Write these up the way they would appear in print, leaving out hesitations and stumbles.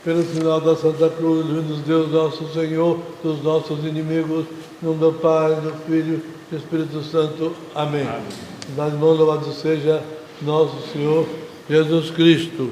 Pelo sinal da Santa Cruz, nos Deus nosso Senhor, dos nossos inimigos, em nome do Pai, do Filho e do Espírito Santo. Amém. Das mãos, louvado seja nosso Senhor Jesus Cristo.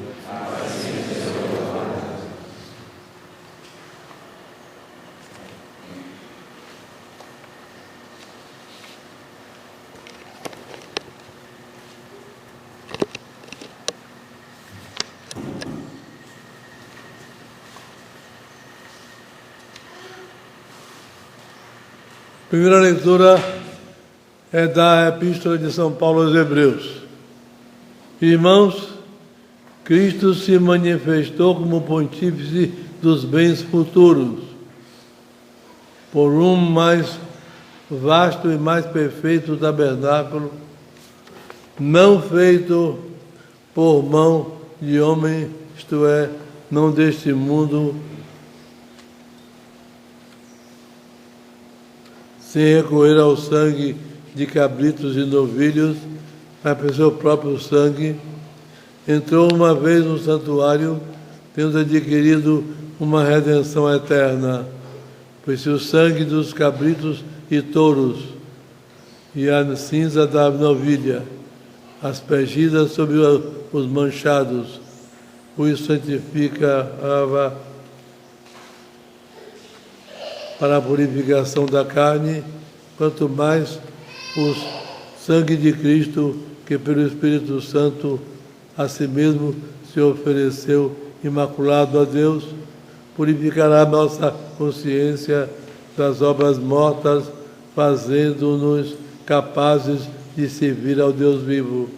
A primeira leitura é da Epístola de São Paulo aos Hebreus. Irmãos, Cristo se manifestou como pontífice dos bens futuros, por um mais vasto e mais perfeito tabernáculo, não feito por mão de homem, isto é, não deste mundo, sem recorrer ao sangue de cabritos e novilhos, mas por seu próprio sangue, entrou uma vez no santuário, tendo adquirido uma redenção eterna. Pois se o sangue dos cabritos e touros e a cinza da novilha, aspergida sobre os manchados, os santificava para a purificação da carne, quanto mais o sangue de Cristo, que pelo Espírito Santo a si mesmo se ofereceu imaculado a Deus, purificará nossa consciência das obras mortas, fazendo-nos capazes de servir ao Deus vivo.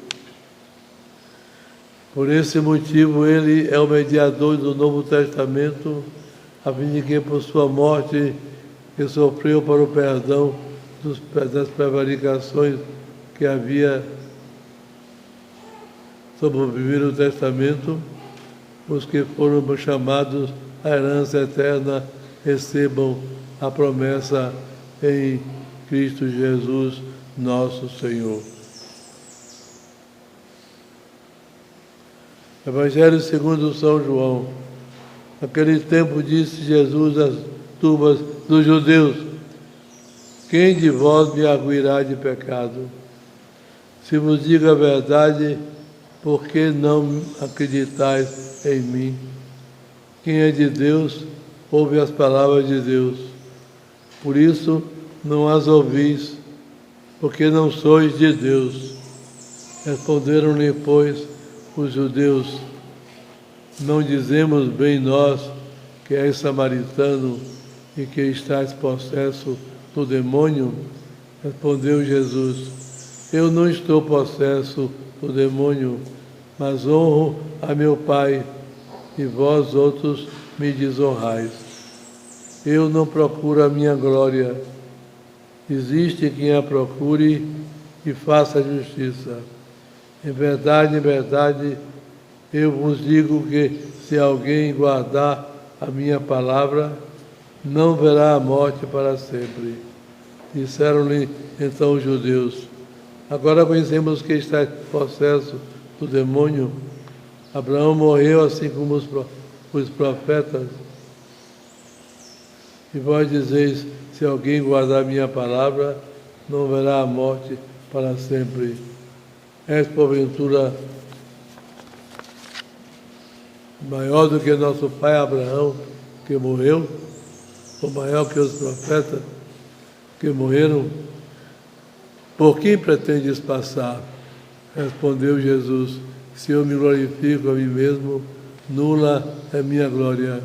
Por esse motivo, ele é o mediador do Novo Testamento, a fim de que, por sua morte, que sofreu para o perdão das prevaricações que havia sob o Primeiro Testamento, os que foram chamados à herança eterna recebam a promessa em Cristo Jesus, nosso Senhor. Evangelho segundo São João. Naquele tempo disse Jesus às turmas dos judeus: quem de vós me arguirá de pecado? Se vos digo a verdade, por que não acreditais em mim? Quem é de Deus, ouve as palavras de Deus. Por isso, não as ouvis, porque não sois de Deus. Responderam-lhe, pois, os judeus: não dizemos bem nós que és samaritano e que estás possesso do demônio? Respondeu Jesus: eu não estou possesso do demônio, mas honro a meu Pai, e vós outros me desonrais. Eu não procuro a minha glória. Existe quem a procure e faça justiça. Em verdade, eu vos digo que, se alguém guardar a minha palavra, não verá a morte para sempre. Disseram-lhe então os judeus: agora conhecemos que está possesso do demônio. Abraão morreu assim como os profetas. E vós dizeis: se alguém guardar a minha palavra, não verá a morte para sempre. És porventura maior do que nosso pai Abraão, que morreu, ou maior que os profetas que morreram? Por quem pretendes passar? Respondeu Jesus: se eu me glorifico a mim mesmo, nula é minha glória.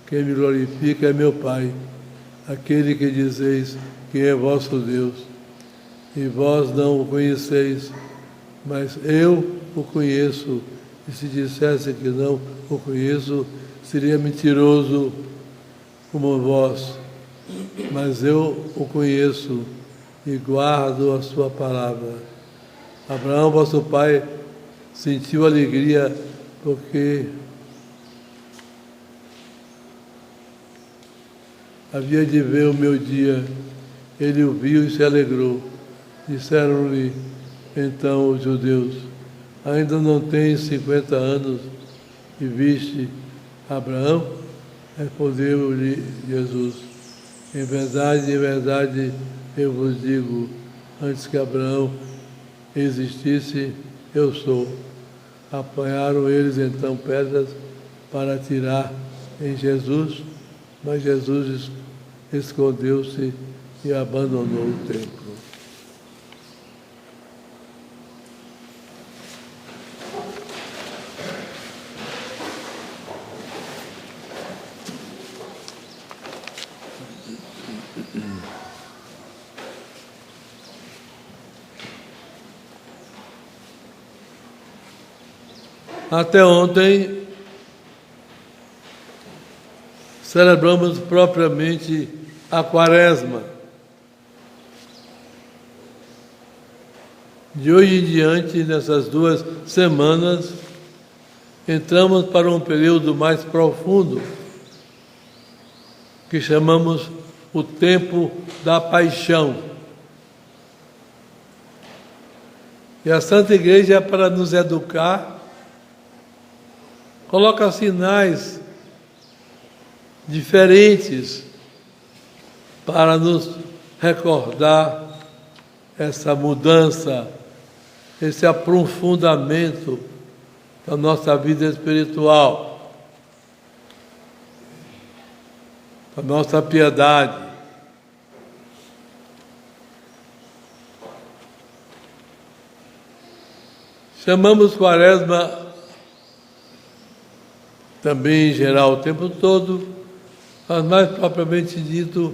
Quem me glorifica é meu Pai, aquele que dizeis que é vosso Deus. E vós não o conheceis, mas eu o conheço. E se dissesse que não o conheço, seria mentiroso como vós. Mas eu o conheço e guardo a sua palavra. Abraão, vosso pai, sentiu alegria porque havia de ver o meu dia. Ele o viu e se alegrou. Disseram-lhe então os judeus: ainda não tens 50 anos e viste Abraão, respondeu-lhe Jesus: em verdade, eu vos digo, antes que Abraão existisse, eu sou. Apanharam eles então pedras para atirar em Jesus, mas Jesus escondeu-se e abandonou o templo. Até ontem, celebramos propriamente a Quaresma. De hoje em diante, nessas 2 semanas, entramos para um período mais profundo, que chamamos o tempo da paixão. E a Santa Igreja, para nos educar, coloca sinais diferentes para nos recordar essa mudança, esse aprofundamento da nossa vida espiritual, da nossa piedade. Chamamos Quaresma também em geral o tempo todo, mas mais propriamente dito,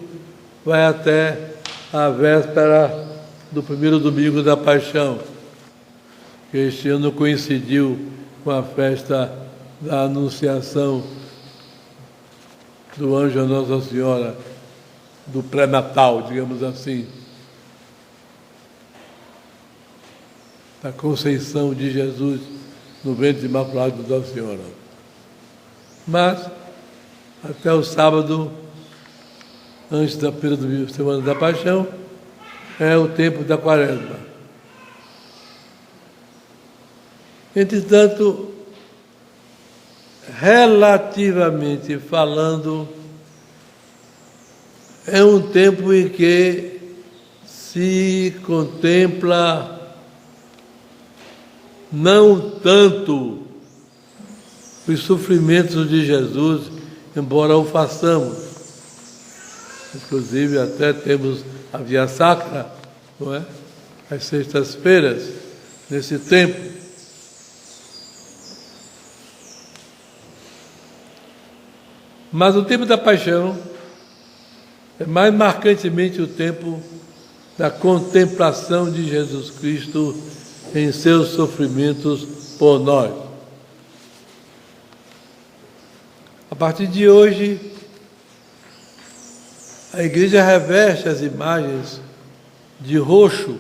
vai até a véspera do primeiro domingo da Paixão, que este ano coincidiu com a festa da Anunciação do Anjo a Nossa Senhora, do pré-natal, digamos assim, da Conceição de Jesus no ventre imaculado da Senhora. Mas, até o sábado, antes da primeira semana da Paixão, é o tempo da Quaresma. Entretanto, relativamente falando, é um tempo em que se contempla não tanto os sofrimentos de Jesus, embora o façamos. Inclusive, até temos a Via Sacra, não é? Às sextas-feiras, nesse tempo. Mas o tempo da Paixão é mais marcantemente o tempo da contemplação de Jesus Cristo em seus sofrimentos por nós. A partir de hoje, a Igreja reveste as imagens de roxo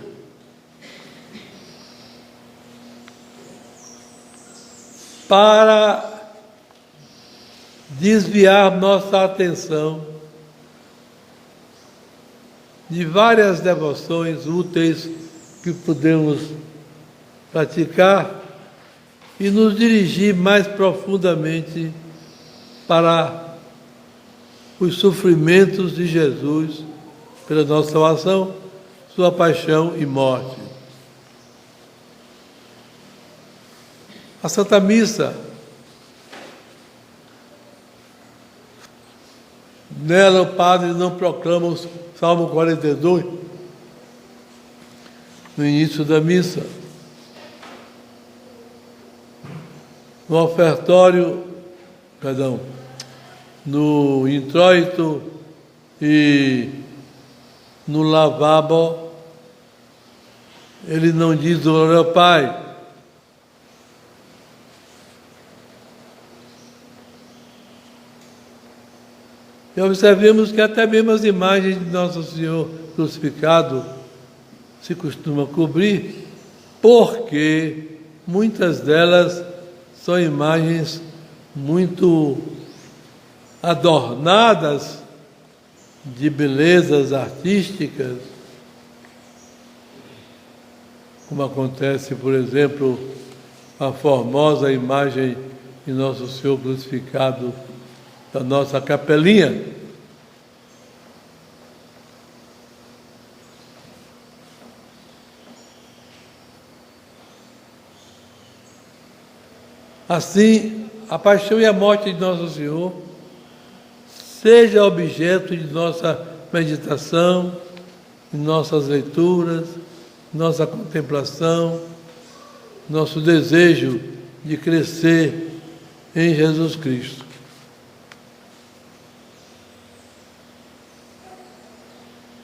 para desviar nossa atenção de várias devoções úteis que podemos praticar e nos dirigir mais profundamente para os sofrimentos de Jesus pela nossa salvação, sua paixão e morte. A Santa Missa, nela o padre não proclama o Salmo 42 no início da missa. No ofertório, no introito e no lavabo, ele não diz glória ao Pai. E observemos que até mesmo as imagens de Nosso Senhor crucificado se costuma cobrir, porque muitas delas são imagens muito adornadas de belezas artísticas, como acontece, por exemplo, a formosa imagem e Nosso Senhor crucificado da nossa capelinha. Assim, a paixão e a morte de Nosso Senhor seja objeto de nossa meditação, de nossas leituras, nossa contemplação, nosso desejo de crescer em Jesus Cristo.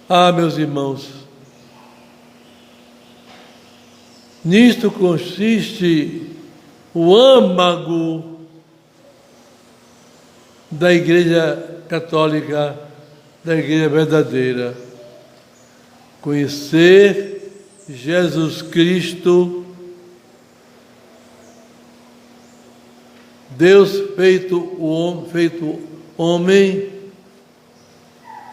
Ah, meus irmãos, nisto consiste o âmago da Igreja Católica, da Igreja verdadeira. Conhecer Jesus Cristo, Deus feito homem,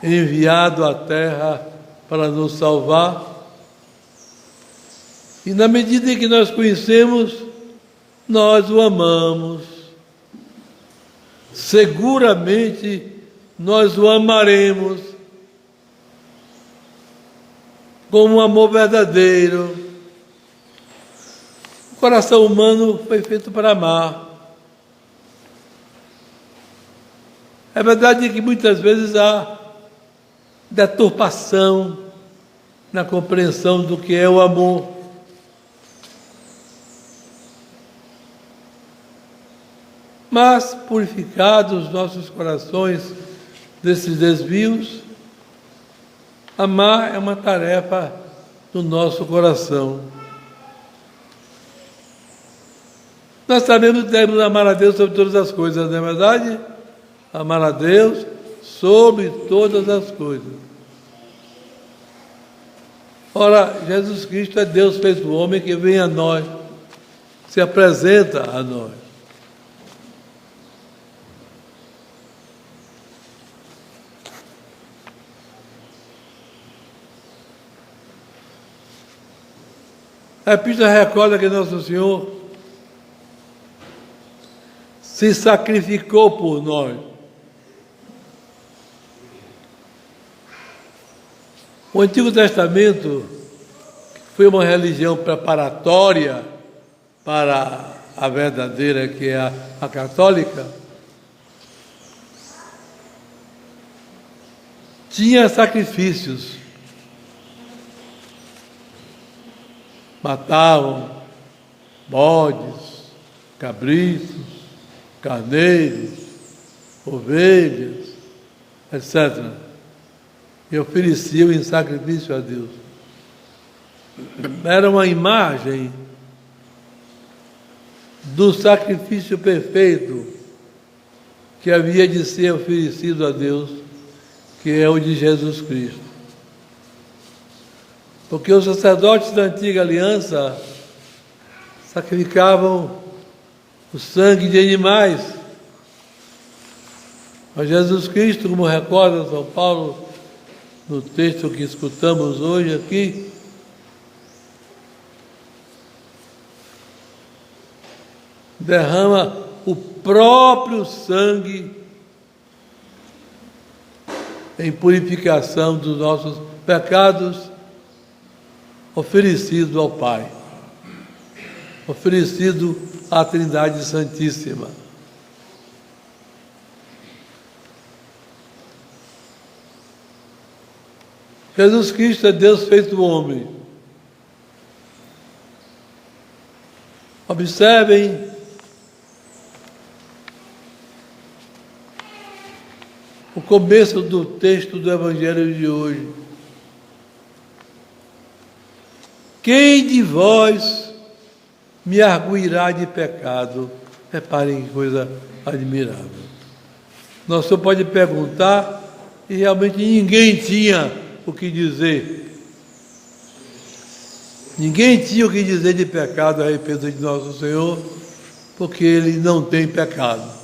enviado à terra para nos salvar. E na medida em que nós conhecemos, nós o amamos. Seguramente nós o amaremos como um amor verdadeiro. O coração humano foi feito para amar. É verdade que muitas vezes há deturpação na compreensão do que é o amor. Mas, purificados nossos corações desses desvios, amar é uma tarefa do nosso coração. Nós sabemos que devemos amar a Deus sobre todas as coisas, não é verdade? Amar a Deus sobre todas as coisas. Ora, Jesus Cristo é Deus feito homem que vem a nós, se apresenta a nós. A Epístola recorda que Nosso Senhor se sacrificou por nós. O Antigo Testamento foi uma religião preparatória para a verdadeira, que é a católica. Tinha sacrifícios. Matavam bodes, cabritos, carneiros, ovelhas, etc. E ofereciam em sacrifício a Deus. Era uma imagem do sacrifício perfeito que havia de ser oferecido a Deus, que é o de Jesus Cristo. Porque os sacerdotes da antiga aliança sacrificavam o sangue de animais. Mas Jesus Cristo, como recorda São Paulo no texto que escutamos hoje aqui, derrama o próprio sangue em purificação dos nossos pecados, oferecido ao Pai, oferecido à Trindade Santíssima. Jesus Cristo é Deus feito homem. Observem o começo do texto do Evangelho de hoje. Quem de vós me arguirá de pecado? Reparem que coisa admirável. Nosso Senhor pode perguntar e realmente ninguém tinha o que dizer. Ninguém tinha o que dizer de pecado a respeito de Nosso Senhor, porque Ele não tem pecado.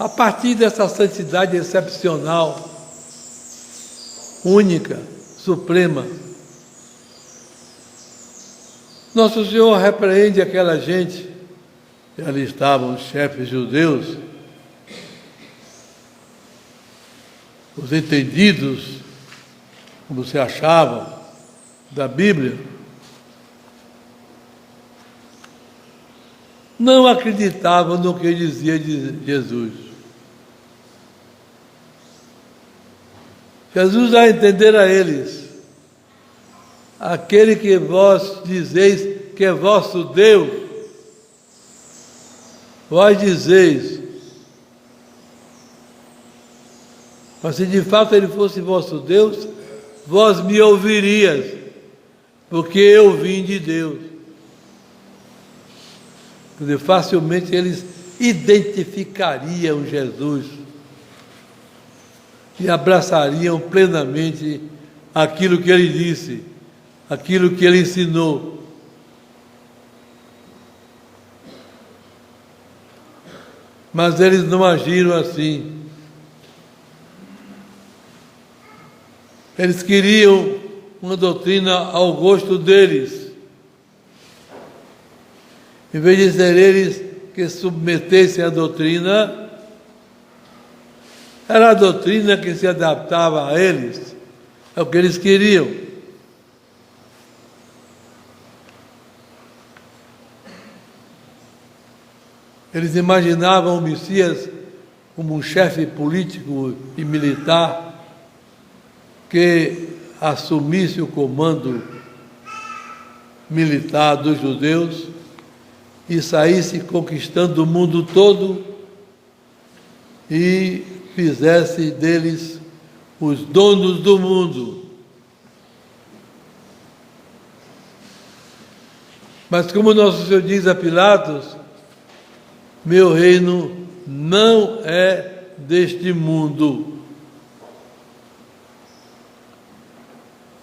A partir dessa santidade excepcional, única, suprema, Nosso Senhor repreende aquela gente, e ali estavam os chefes judeus, os entendidos, como se achavam, da Bíblia, não acreditavam no que dizia de Jesus. Jesus dá a entender a eles: aquele que vós dizeis que é vosso Deus, vós dizeis, mas se de fato ele fosse vosso Deus, vós me ouvirias, porque eu vim de Deus. Quer dizer, facilmente eles identificariam Jesus e abraçariam plenamente aquilo que ele disse, aquilo que ele ensinou. Mas eles não agiram assim. Eles queriam uma doutrina ao gosto deles, em vez de ser eles que submetessem a doutrina, era a doutrina que se adaptava a eles, é o que eles queriam. Eles imaginavam o Messias como um chefe político e militar que assumisse o comando militar dos judeus e saísse conquistando o mundo todo e fizesse deles os donos do mundo. Mas como Nosso Senhor diz a Pilatos, meu reino não é deste mundo.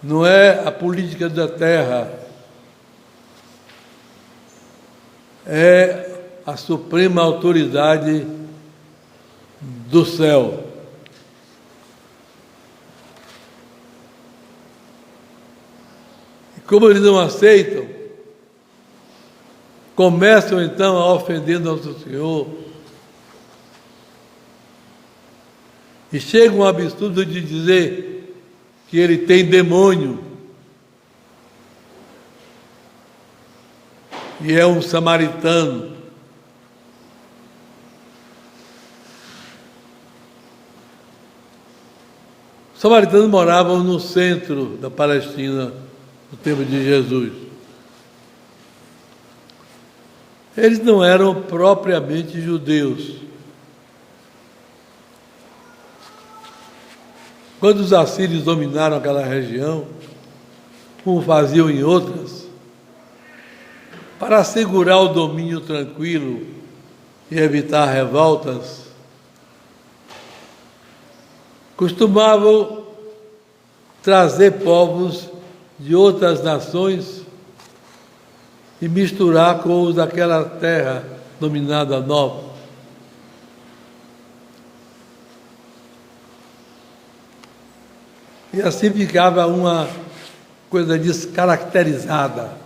Não é a política da terra, é a suprema autoridade do céu. E como eles não aceitam, começam então a ofender Nosso Senhor e chegam ao absurdo de dizer que ele tem demônio e é um samaritano. Os samaritanos moravam no centro da Palestina no tempo de Jesus. Eles não eram propriamente judeus. Quando os assírios dominaram aquela região, como faziam em outras, para assegurar o domínio tranquilo e evitar revoltas, costumavam trazer povos de outras nações e misturar com os daquela terra dominada nova. E assim ficava uma coisa descaracterizada.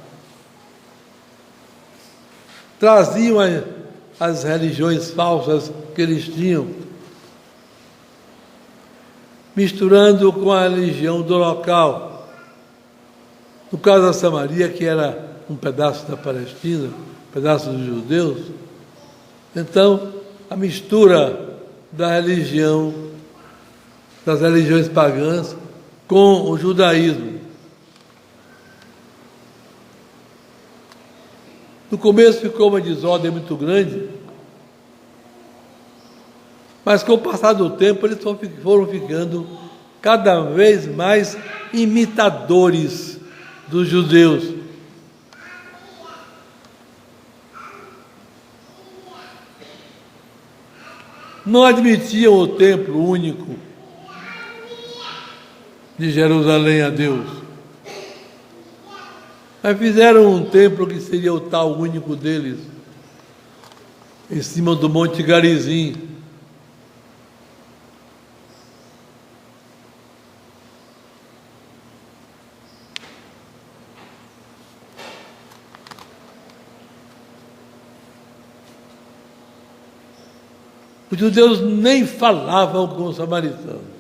Traziam as religiões falsas que eles tinham, misturando com a religião do local. No caso da Samaria, que era um pedaço da Palestina, um pedaço dos judeus, então a mistura da religião, das religiões pagãs, com o judaísmo. No começo ficou uma desordem muito grande, mas com o passar do tempo eles foram ficando cada vez mais imitadores dos judeus. Não admitiam o templo único de Jerusalém a Deus, mas fizeram um templo que seria o tal único deles, em cima do Monte Garizim, Os judeus nem falavam com os samaritanos.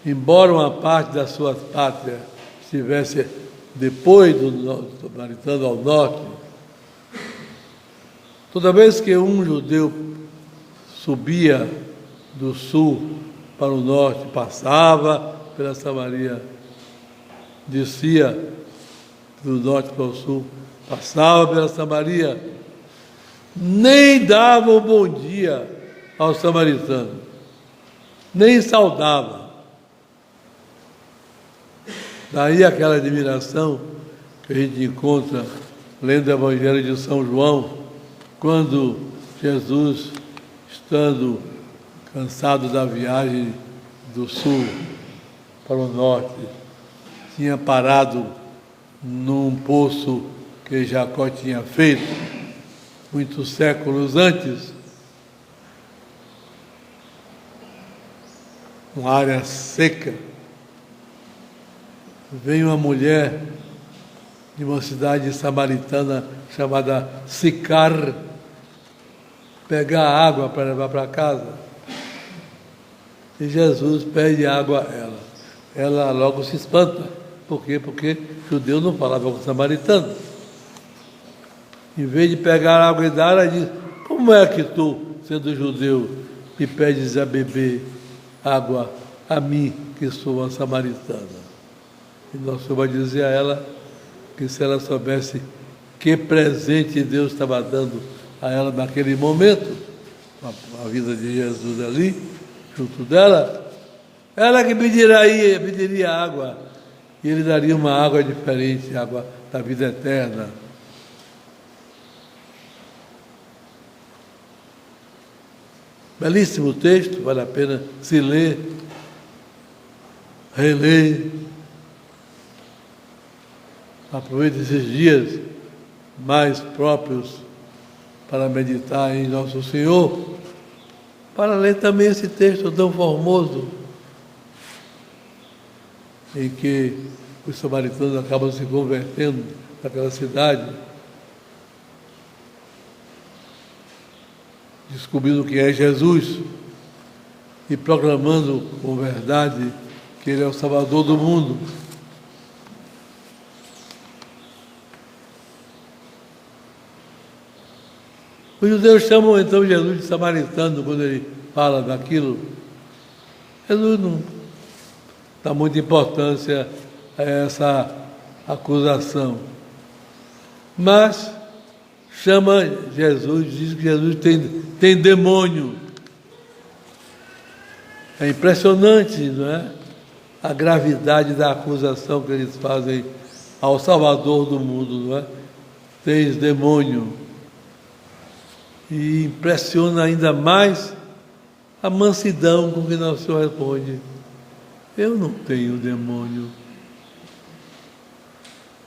Embora uma parte da sua pátria estivesse depois do samaritano ao norte, toda vez que um judeu subia do sul para o norte, passava pela Samaria, descia do norte para o sul, passava pela Samaria, nem dava um bom dia ao samaritano, nem saudava. Daí aquela admiração que a gente encontra lendo o Evangelho de São João, quando Jesus, estando cansado da viagem do sul para o norte, tinha parado num poço que Jacó tinha feito muitos séculos antes, uma área seca. Veio uma mulher de uma cidade samaritana chamada Sicar pegar água para levar para casa. E Jesus pede água a ela. Ela logo se espanta. Por quê? Porque judeu não falava com samaritano. Em vez de pegar água e dar, ela diz: como é que tu, sendo judeu, me pedes a beber água a mim, que sou uma samaritana? E nosso Senhor vai dizer a ela que se ela soubesse que presente Deus estava dando a ela naquele momento, a vida de Jesus ali, junto dela, ela que pediria água, e ele daria uma água diferente, água da vida eterna. Belíssimo texto, vale a pena se ler, reler. Aproveite esses dias mais próprios para meditar em Nosso Senhor, para ler também esse texto tão formoso, em que os samaritanos acabam se convertendo naquela cidade, descobrindo quem é Jesus e proclamando com verdade que Ele é o Salvador do mundo. Os judeus chamam então Jesus de samaritano quando ele fala daquilo. Jesus não dá muita importância a essa acusação. Mas chama Jesus, diz que Jesus tem demônio. É impressionante, não é? A gravidade da acusação que eles fazem ao Salvador do mundo, não é? Tens demônio. E impressiona ainda mais a mansidão com que Nosso Senhor responde: eu não tenho demônio.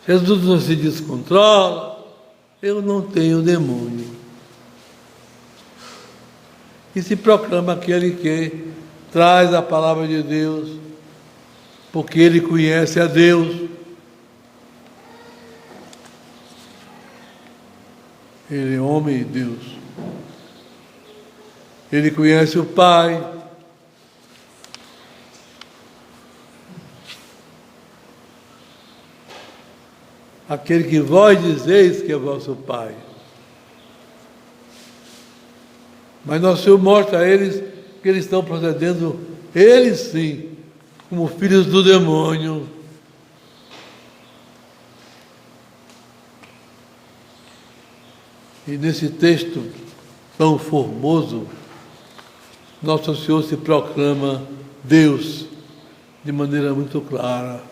Jesus não se descontrola, eu não tenho demônio. E se proclama aquele que traz a palavra de Deus, porque ele conhece a Deus. Ele é homem e Deus. Ele conhece o Pai. Aquele que vós dizeis que é vosso Pai. Mas Nosso Senhor mostra a eles que eles estão procedendo, eles sim, como filhos do demônio. E nesse texto tão formoso, Nosso Senhor se proclama Deus de maneira muito clara.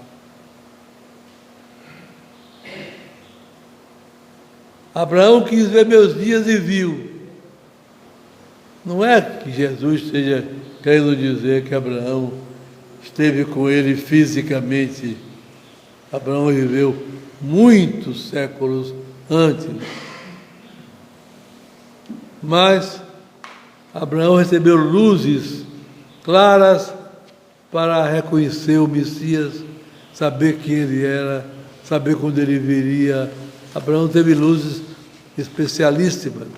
Abraão quis ver meus dias e viu. Não é que Jesus esteja querendo dizer que Abraão esteve com ele fisicamente. Abraão viveu muitos séculos antes. Mas Abraão recebeu luzes claras para reconhecer o Messias, saber quem ele era, saber quando ele viria. Abraão teve luzes especialíssimas.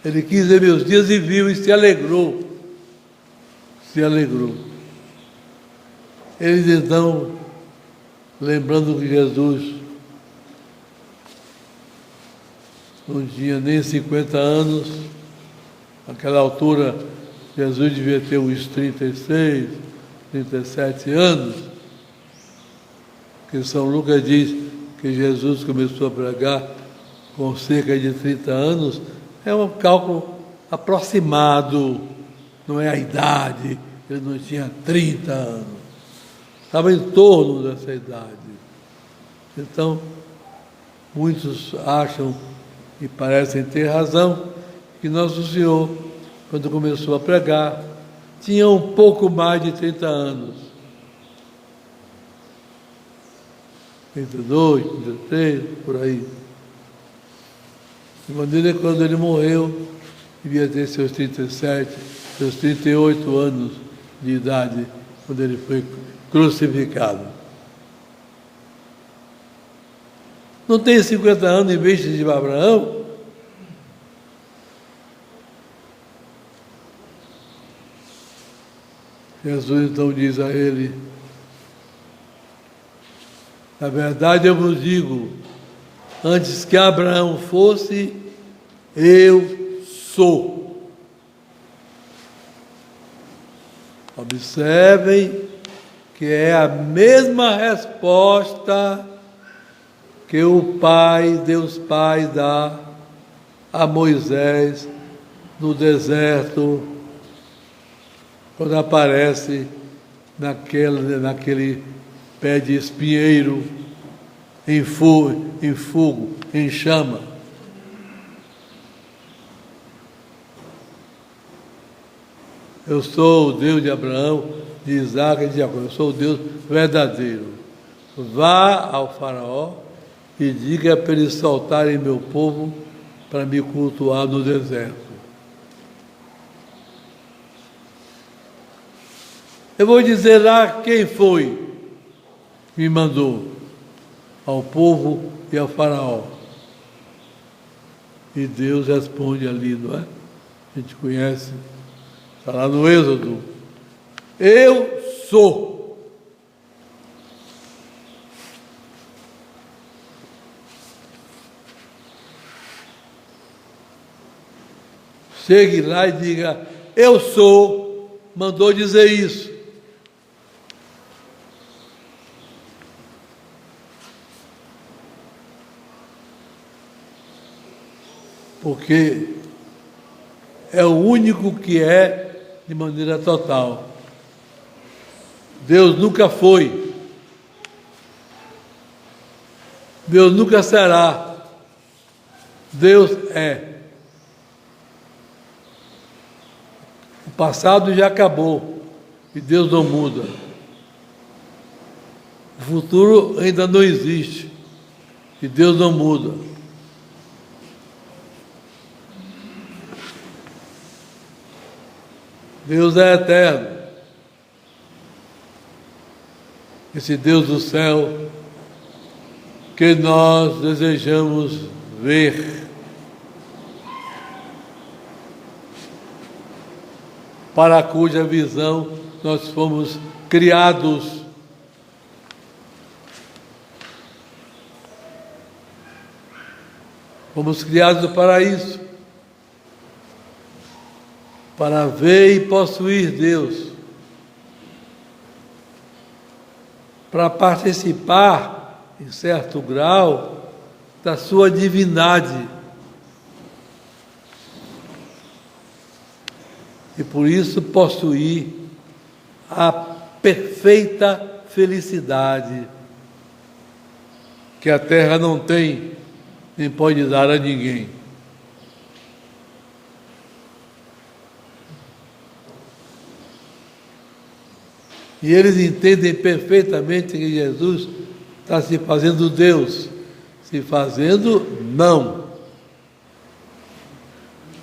Ele quis ver meus dias e viu e se alegrou. Se alegrou. Eles então, lembrando que Jesus não tinha nem 50 anos, naquela altura Jesus devia ter uns 36, 37 anos, que São Lucas diz que Jesus começou a pregar com cerca de 30 anos, é um cálculo aproximado, não é a idade, ele não tinha 30 anos, estava em torno dessa idade. Então, muitos acham, e parecem ter razão, que Nosso Senhor, quando começou a pregar, tinha um pouco mais de 30 anos. 32, 33, por aí. De maneira que quando ele morreu, devia ter seus 37, seus 38 anos de idade, quando ele foi crucificado. Não tem 50 anos em vez de Abraão? Jesus então diz a ele: na verdade eu vos digo, antes que Abraão fosse, eu sou. Observem que é a mesma resposta que o Pai, Deus Pai, dá a Moisés no deserto, quando aparece naquele pé de espinheiro, em fogo, em chama. Eu sou o Deus de Abraão, de Isaac e de Jacó. Eu sou o Deus verdadeiro. Vá ao faraó e diga para eles soltarem meu povo para me cultuar no deserto. Eu vou dizer lá quem foi que me mandou, ao povo e ao faraó. E Deus responde ali, não é? A gente conhece, está lá no Êxodo. Eu sou. Chegue lá e diga, eu sou, mandou dizer isso. Porque é o único que é de maneira total. Deus nunca foi. Deus nunca será. Deus é. O passado já acabou e Deus não muda. O futuro ainda não existe e Deus não muda. Deus é eterno. Esse Deus do céu que nós desejamos ver, para cuja visão nós fomos criados. Fomos criados para isso, para ver e possuir Deus, para participar, em certo grau, da sua divindade. E por isso possuir a perfeita felicidade que a terra não tem, nem pode dar a ninguém. E eles entendem perfeitamente que Jesus está se fazendo Deus, se fazendo não,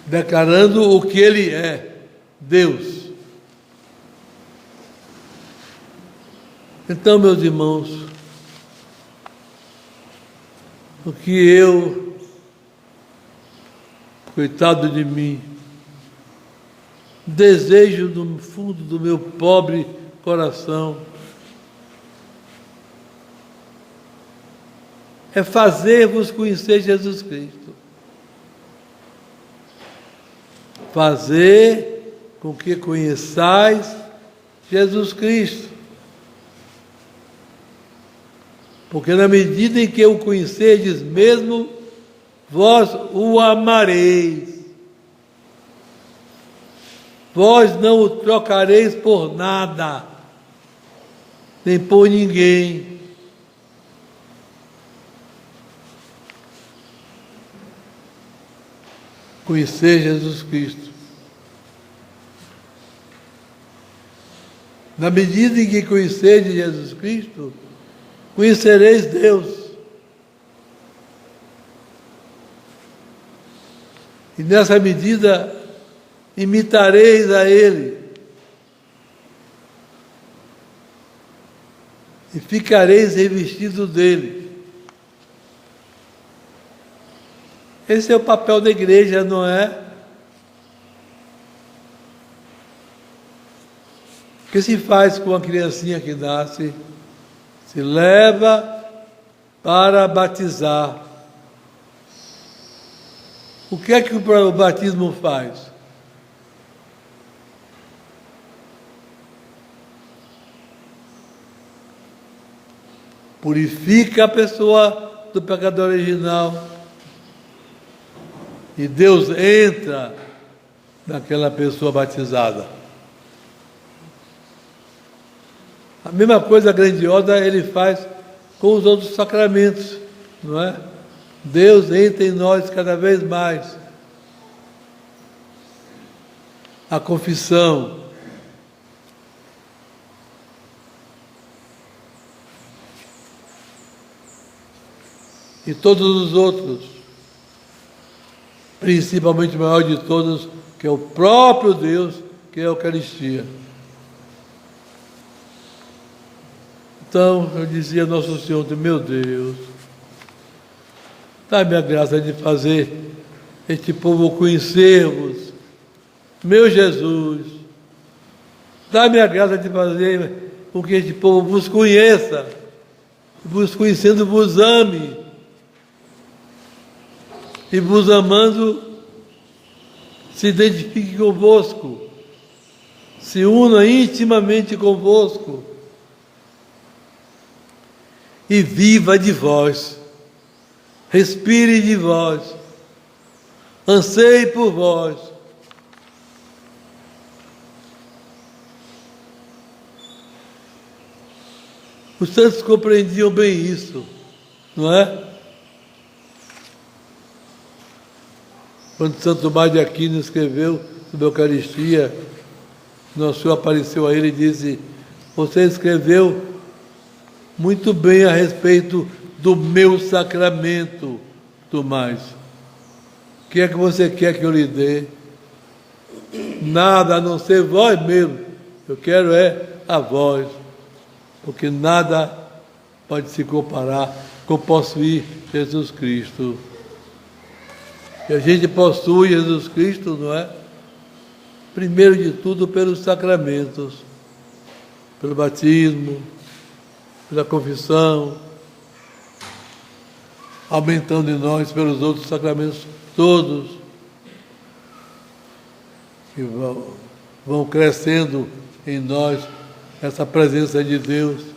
declarando o que Ele é, Deus. Então, meus irmãos, o que eu coitado de mim. Desejo no fundo do meu pobre coração é fazer-vos conhecer Jesus Cristo. Fazer com que conheçais Jesus Cristo. Porque na medida em que o conhecerdes mesmo, vós o amareis. Vós não o trocareis por nada, nem por ninguém. Conhecer Jesus Cristo. Na medida em que conhecerdes Jesus Cristo, conhecereis Deus. E nessa medida, imitareis a Ele. E ficareis revestidos dEle. Esse é o papel da igreja, não é? O que se faz com a criancinha que nasce? Se leva para batizar. O que é que o batismo faz? Purifica a pessoa do pecado original. E Deus entra naquela pessoa batizada. A mesma coisa grandiosa Ele faz com os outros sacramentos, não é? Deus entra em nós cada vez mais. A confissão. E todos os outros. Principalmente o maior de todos, que é o próprio Deus, que é a Eucaristia. Então, eu dizia a Nosso Senhor, meu Deus, dá-me a graça de fazer este povo conhecer-vos, meu Jesus. Dá-me a graça de fazer com que este povo vos conheça, vos conhecendo, vos ame. E vos amando, se identifique convosco, se una intimamente convosco e viva de vós, respire de vós, anseie por vós. Os santos compreendiam bem isso, não é? Quando Santo Tomás de Aquino escreveu sobre a Eucaristia, Nosso Senhor apareceu a ele e disse: você escreveu muito bem a respeito do meu sacramento, Tomás. O que é que você quer que eu lhe dê? Nada a não ser vós mesmo. Eu quero é a vós, porque nada pode se comparar com possuir Jesus Cristo. E a gente possui Jesus Cristo, não é? Primeiro de tudo pelos sacramentos, pelo batismo, pela confissão, aumentando em nós pelos outros sacramentos todos, que vão crescendo em nós essa presença de Deus.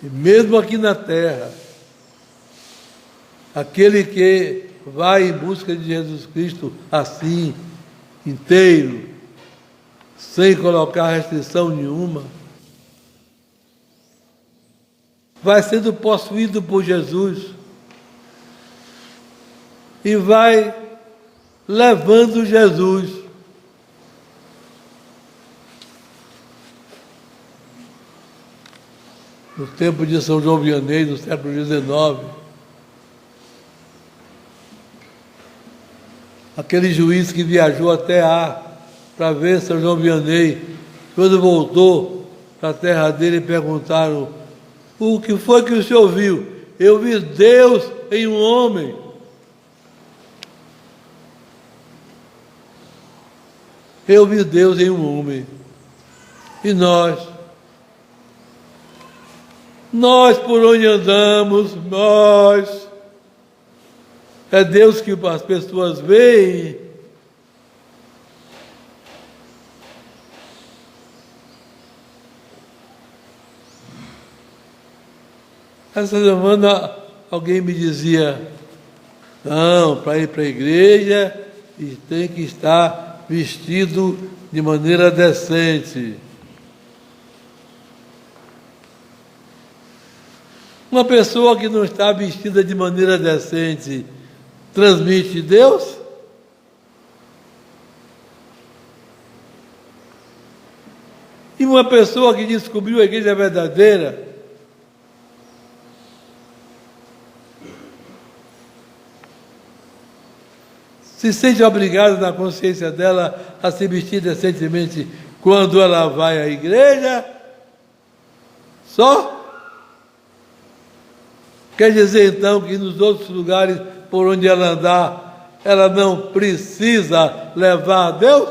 E mesmo aqui na terra, aquele que vai em busca de Jesus Cristo assim, inteiro, sem colocar restrição nenhuma, vai sendo possuído por Jesus e vai levando Jesus. No tempo de São João Vianney, no século XIX, aquele juiz que viajou até para ver São João Vianney, quando voltou para a terra dele, perguntaram: o que foi que o senhor viu? eu vi Deus em um homem. Eu vi Deus em um homem. E nós por onde andamos, é Deus que as pessoas veem. Essa semana alguém me dizia, não, para ir para a igreja tem que estar vestido de maneira decente. Uma pessoa que não está vestida de maneira decente transmite Deus? E uma pessoa que descobriu a igreja verdadeira se sente obrigada na consciência dela a se vestir decentemente quando ela vai à igreja? Só? Quer dizer então que nos outros lugares por onde ela andar, ela não precisa levar a Deus?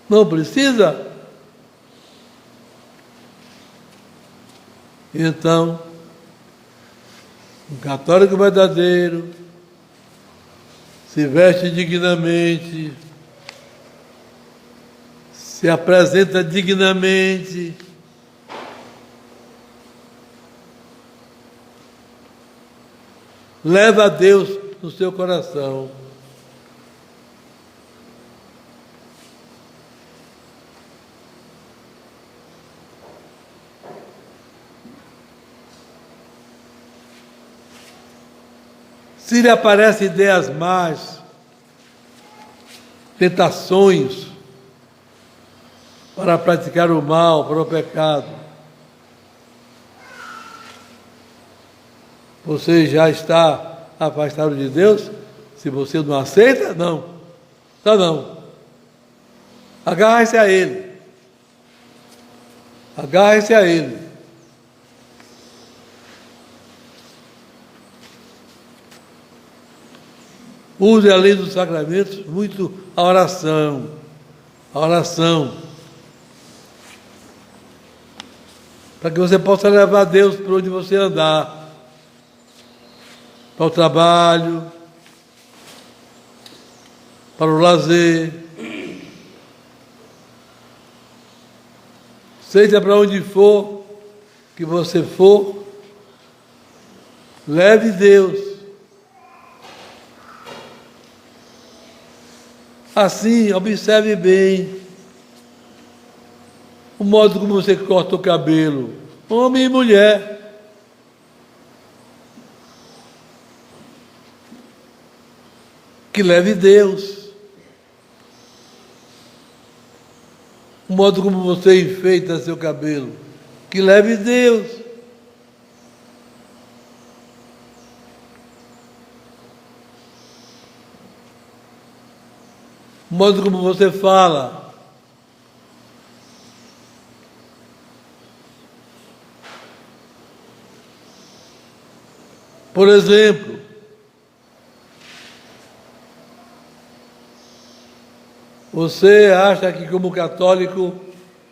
Não precisa? Então, um católico verdadeiro se veste dignamente, se apresenta dignamente, leva a Deus no seu coração. Se lhe aparecem ideias más, tentações para praticar o mal, para o pecado, você já está afastado de Deus? Se você não aceita, não. Não. Agarre-se a Ele. Agarre-se a Ele. Use, além dos sacramentos, muito a oração. A oração. Para que você possa levar Deus para onde você andar. Para o trabalho, para o lazer, seja para onde for que você for, leve Deus. Assim, observe bem o modo como você corta o cabelo, homem e mulher. Que leve Deus. O modo como você enfeita seu cabelo, que leve Deus. O modo como você fala. Por exemplo, você acha que, como católico,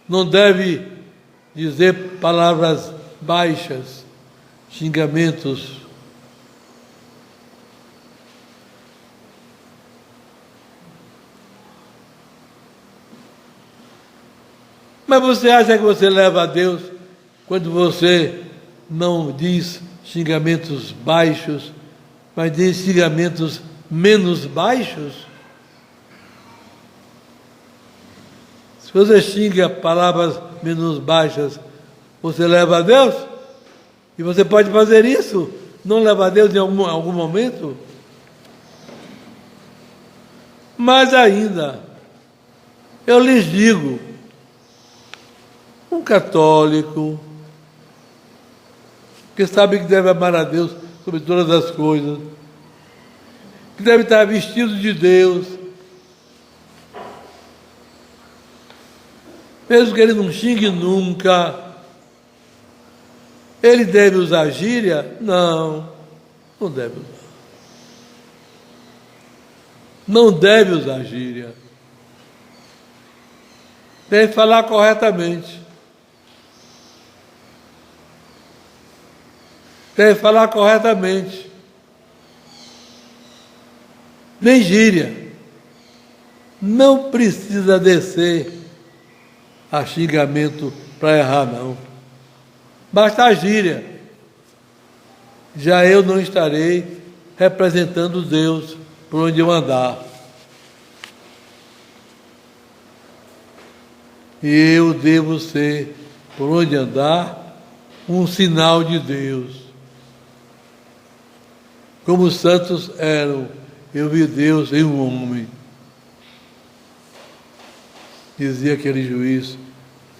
não deve dizer palavras baixas, xingamentos. Mas você acha que você leva a Deus quando você não diz xingamentos baixos, mas diz xingamentos menos baixos? Se você xinga palavras menos baixas, você leva a Deus? E você pode fazer isso? Não leva a Deus em algum momento? Mas ainda, eu lhes digo, um católico que sabe que deve amar a Deus sobre todas as coisas, que deve estar vestido de Deus, mesmo que ele não xingue nunca, Ele deve usar gíria? Não, não deve usar. Não deve usar gíria. Deve falar corretamente. Deve falar corretamente. Nem gíria. Não precisa descer a xingamento para errar, não. Basta a gíria. Já eu não estarei representando Deus por onde eu andar. E eu devo ser, por onde andar, um sinal de Deus. Como os santos eram, eu vi Deus em um homem. Dizia aquele juiz,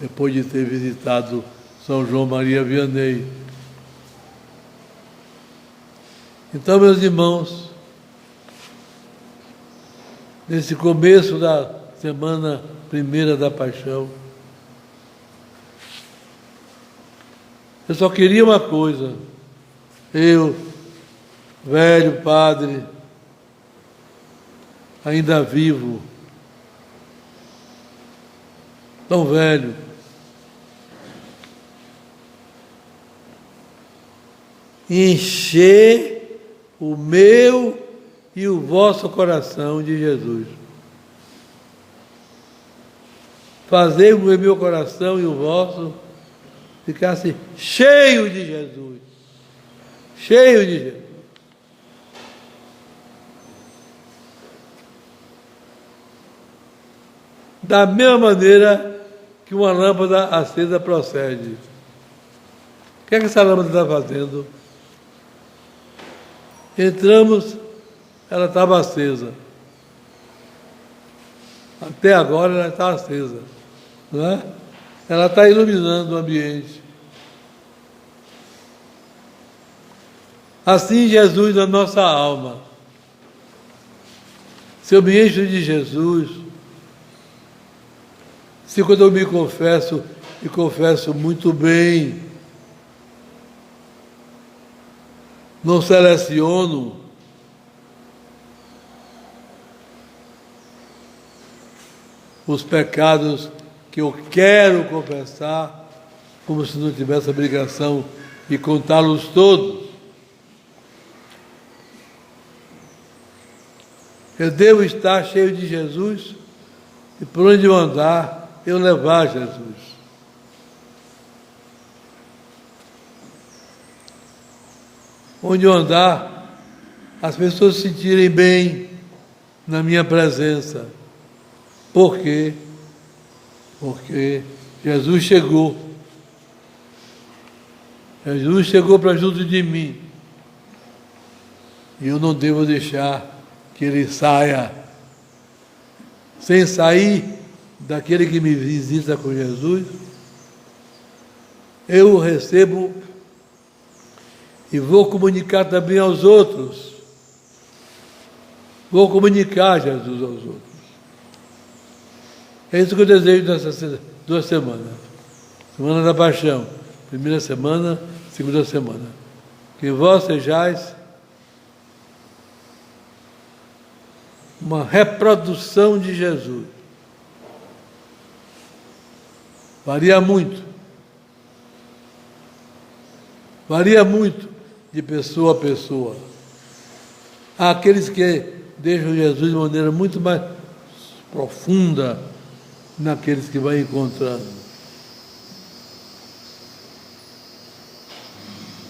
depois de ter visitado São João Maria Vianney. Então, meus irmãos, nesse começo da semana primeira da Paixão, eu só queria uma coisa. Eu, velho padre, ainda vivo, tão velho, encher o meu e o vosso coração de Jesus. Fazer com que o meu coração e o vosso ficasse cheio de Jesus. Cheio de Jesus. Da mesma maneira que uma lâmpada acesa procede. O que é que essa lâmpada está fazendo? Entramos, ela estava acesa. Até agora ela está acesa, não é? Ela está iluminando o ambiente. Assim Jesus na nossa alma. Se eu me encho de Jesus, se quando eu me confesso, e confesso muito bem, não seleciono, os pecados que eu quero confessar, como se não tivesse a obrigação de contá-los todos. Eu devo estar cheio de Jesus e por onde eu andar, eu levar Jesus. Onde eu andar, as pessoas se sentirem bem na minha presença. Por quê? Porque Jesus chegou. Jesus chegou para junto de mim. E eu não devo deixar que ele saia. Sem sair daquele que me visita com Jesus, eu o recebo e vou comunicar também aos outros. Vou comunicar Jesus aos outros. É isso que eu desejo nessas 2 semanas. Semana da Paixão, primeira semana, segunda semana. Que vós sejais uma reprodução de Jesus. Varia muito. Varia muito de pessoa a pessoa. Há aqueles que deixam Jesus de maneira muito mais profunda naqueles que vai encontrando.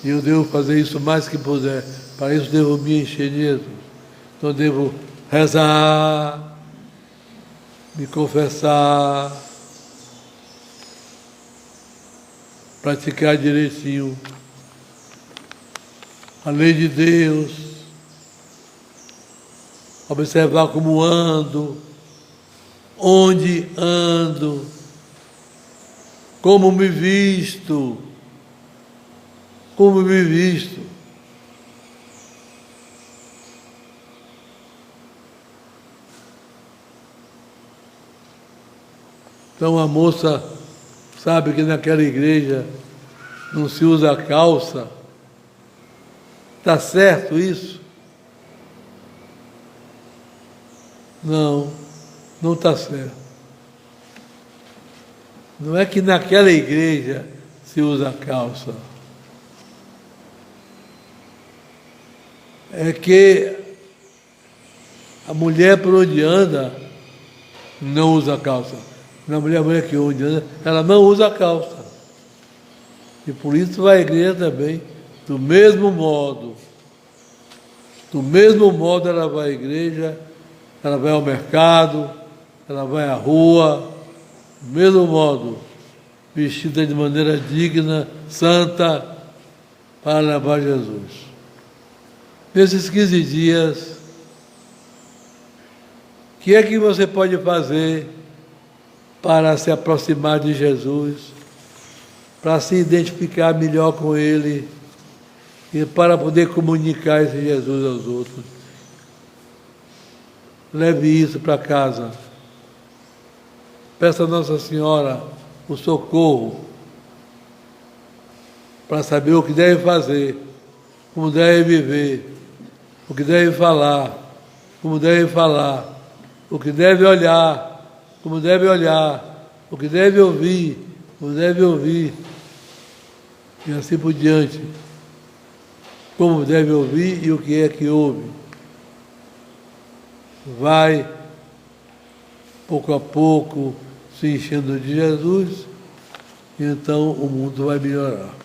E eu devo fazer isso mais que puder. Para isso devo me encher de Jesus. Então devo rezar, me confessar, praticar direitinho a lei de Deus, observar como ando, onde ando, como me visto, Então a moça sabe que naquela igreja não se usa calça. Está certo isso? Não, não está certo. Não é que naquela igreja se usa calça. É que a mulher por onde anda não usa calça. A mulher que onde anda, ela não usa calça. E por isso vai à igreja também, do mesmo modo. Do mesmo modo ela vai à igreja, ela vai ao mercado, ela vai à rua, do mesmo modo, vestida de maneira digna, santa, para levar Jesus. Nesses 15 dias, o que é que você pode fazer para se aproximar de Jesus, para se identificar melhor com Ele e para poder comunicar esse Jesus aos outros? Leve isso para casa. Peça a Nossa Senhora o socorro para saber o que deve fazer, como deve viver, o que deve falar, como deve falar, o que deve olhar, como deve olhar, o que deve ouvir, como deve ouvir, e assim por diante. Como deve ouvir e o que é que ouve. Vai, pouco a pouco, se enchendo de Jesus, e então o mundo vai melhorar.